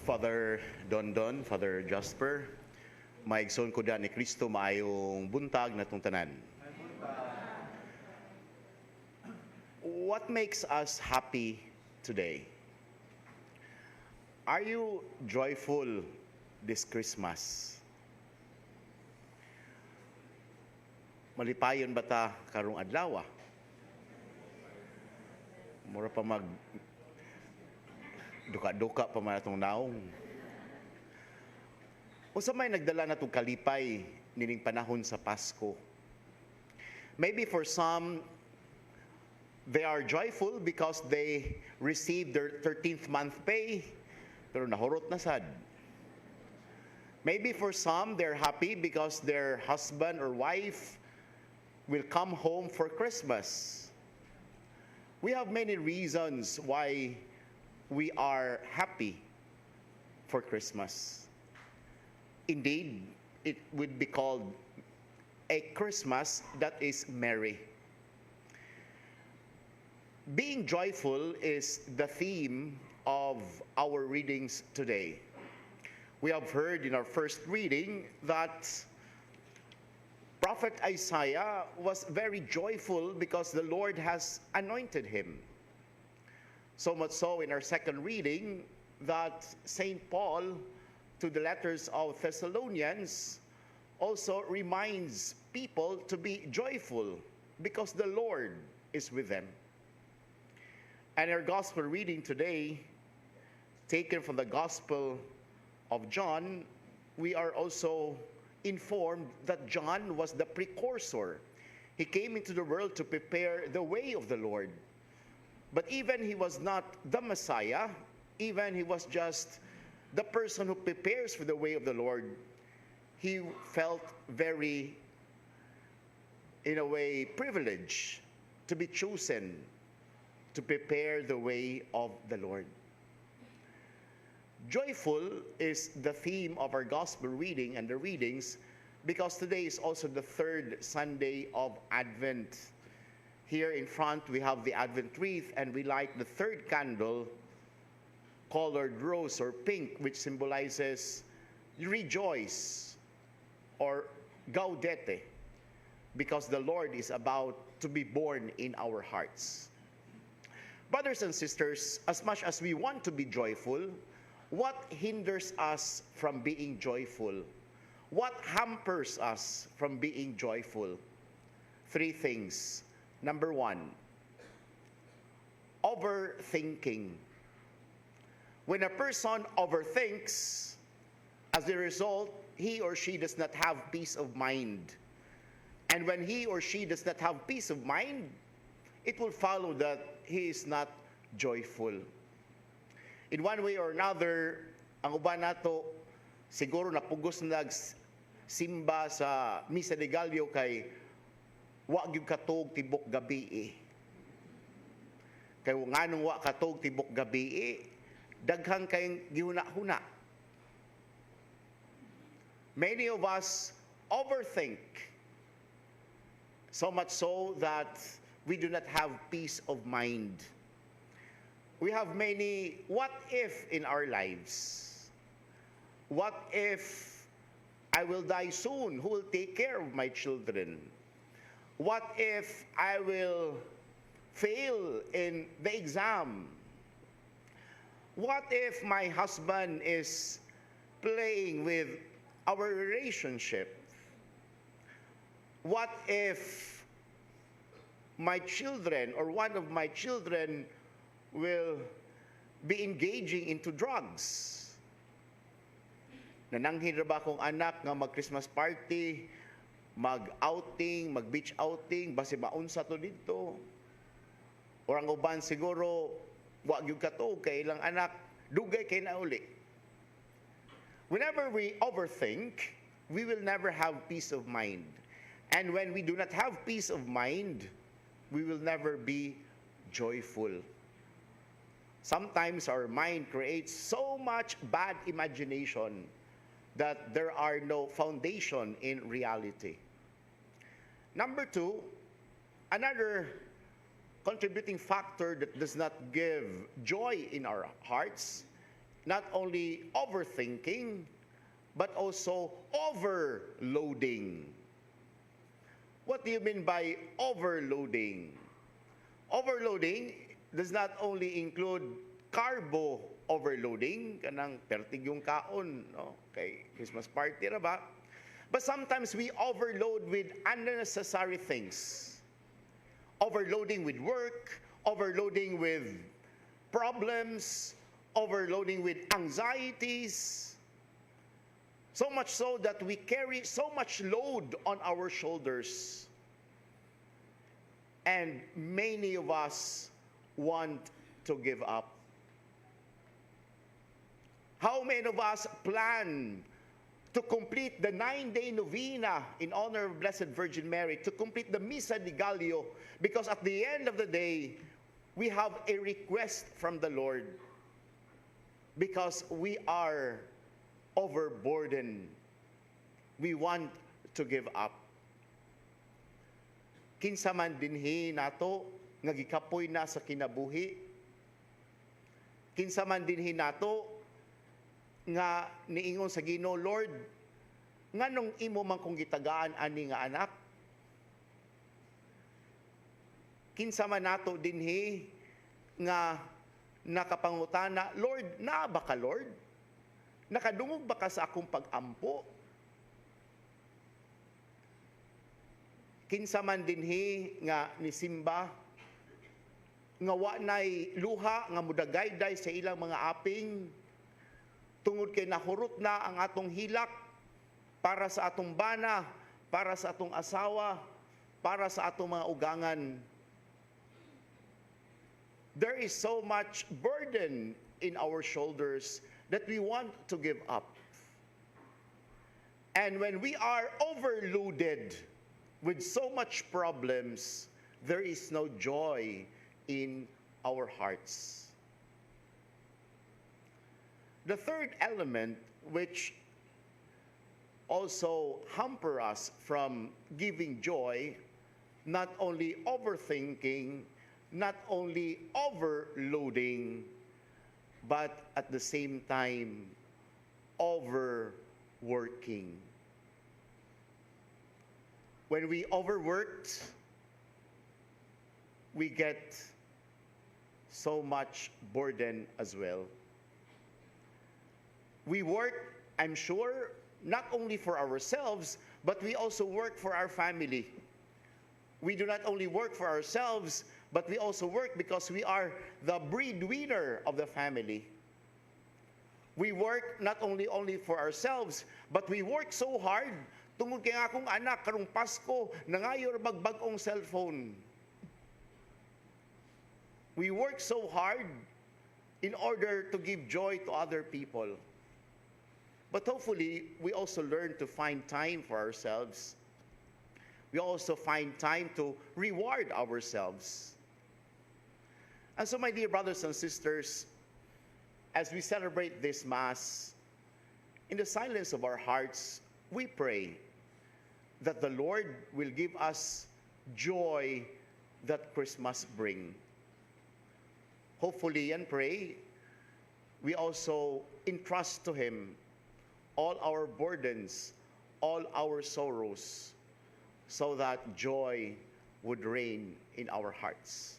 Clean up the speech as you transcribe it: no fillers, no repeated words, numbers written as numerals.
Father Dondon, Father Jasper, maigsoon ko da ni Kristo maayong buntag na itong tanan. What makes us happy today? Are you joyful this Christmas? Malipayon ba ta karong adlaw? Mura pa mag duka-duka pa man atong naong. Unsa may nagdala na itong kalipay nining panahon sa Pasko? Maybe for some, they are joyful because they received their 13th month pay, pero nahurot na sad. Maybe for some, they're happy because their husband or wife will come home for Christmas. We have many reasons why we are happy for Christmas. Indeed, it would be called a Christmas that is merry. Being joyful is the theme of our readings today. We have heard in our first reading that Prophet Isaiah was very joyful because the Lord has anointed him. So much so in our second reading that St. Paul to the letters of Thessalonians also reminds people to be joyful because the Lord is with them. And our gospel reading today, taken from the Gospel of John, we are also informed that John was the precursor. He came into the world to prepare the way of the Lord. But even he was not the Messiah, even he was just the person who prepares for the way of the Lord, he felt very, in a way, privileged to be chosen to prepare the way of the Lord. Joyful is the theme of our gospel reading and the readings because today is also the third Sunday of Advent. Here in front, we have the Advent wreath, and we light the third candle, colored rose or pink, which symbolizes rejoice or gaudete, because the Lord is about to be born in our hearts. Brothers and sisters, as much as we want to be joyful, what hinders us from being joyful? What hampers us from being joyful? Three things. Number one, overthinking. When a person overthinks, as a result, he or she does not have peace of mind. And when he or she does not have peace of mind, it will follow that he is not joyful. In one way or another, ang uban nato siguro napugos na simba sa Misa de Gallo kay wa gyud katog tibok gabi. Kay nganong wa katog tibok gabi, daghang kayong gihuna-huna. Many of us overthink, so much so that we do not have peace of mind. We have many what if in our lives. What if I will die soon? Who will take care of my children? What if I will fail in the exam? What if my husband is playing with our relationship? What if my children or one of my children will be engaging into drugs? Nananghin ra ba akong anak nga mag-Christmas party, mag-outing, mag-beach outing, basi maunsa to dito? Or ang uban siguro, wa gyud kato kay ilang anak, dugay kay na uli. Whenever we overthink, we will never have peace of mind. And when we do not have peace of mind, we will never be joyful. Sometimes our mind creates so much bad imagination that there are no foundation in reality. Number two, another contributing factor that does not give joy in our hearts not only overthinking, but also overloading. What do you mean by overloading? Overloading does not only include carbo overloading, kanang pertig yung kaon, no? Kay Christmas party ra ba? But sometimes we overload with unnecessary things. Overloading with work, overloading with problems, overloading with anxieties. So much so that we carry so much load on our shoulders. And many of us want to give up. How many of us plan to complete the 9-day novena in honor of Blessed Virgin Mary, to complete the Misa di Gallio, because at the end of the day, we have a request from the Lord because we are overburdened. We want to give up. Kinsa man dinhi nato nga gikapoy na sa kinabuhi. Kinsa man dinhi nato nga niingon sa Ginoo, Lord, nganong imo man kung gitagaan ani nga anak? Kinsa man nato dinhi nga nakapangutana, Lord, naa ba ka, Lord? Nakadungog ba ka sa akong pag-ampo? Kinsa man dinhi nga nisimba nga wa nay luha nga mudagayday sa ilang mga aping tungod kay nahurot na ang atong hilak para sa atong bana, para sa atong asawa, para sa atong mga ugangan. There is so much burden in our shoulders that we want to give up. And when we are overloaded with so much problems, there is no joy in our hearts. The third element which also hamper us from giving joy, not only overthinking, not only overloading, but at the same time, overworking. When we overworked, we get so much burden as well. We work, I'm sure, not only for ourselves, but we also work for our family. We do not only work for ourselves, but we also work because we are the breadwinner of the family. We work not only for ourselves, but we work so hard tungod kay akong anak karong Pasko nangayo ra bagbag-ong cellphone. We work so hard in order to give joy to other people. But hopefully, we also learn to find time for ourselves. We also find time to reward ourselves. And so, my dear brothers and sisters, as we celebrate this Mass, in the silence of our hearts, we pray that the Lord will give us joy that Christmas brings. Hopefully and pray, we also entrust to Him all our burdens, all our sorrows, so that joy would reign in our hearts.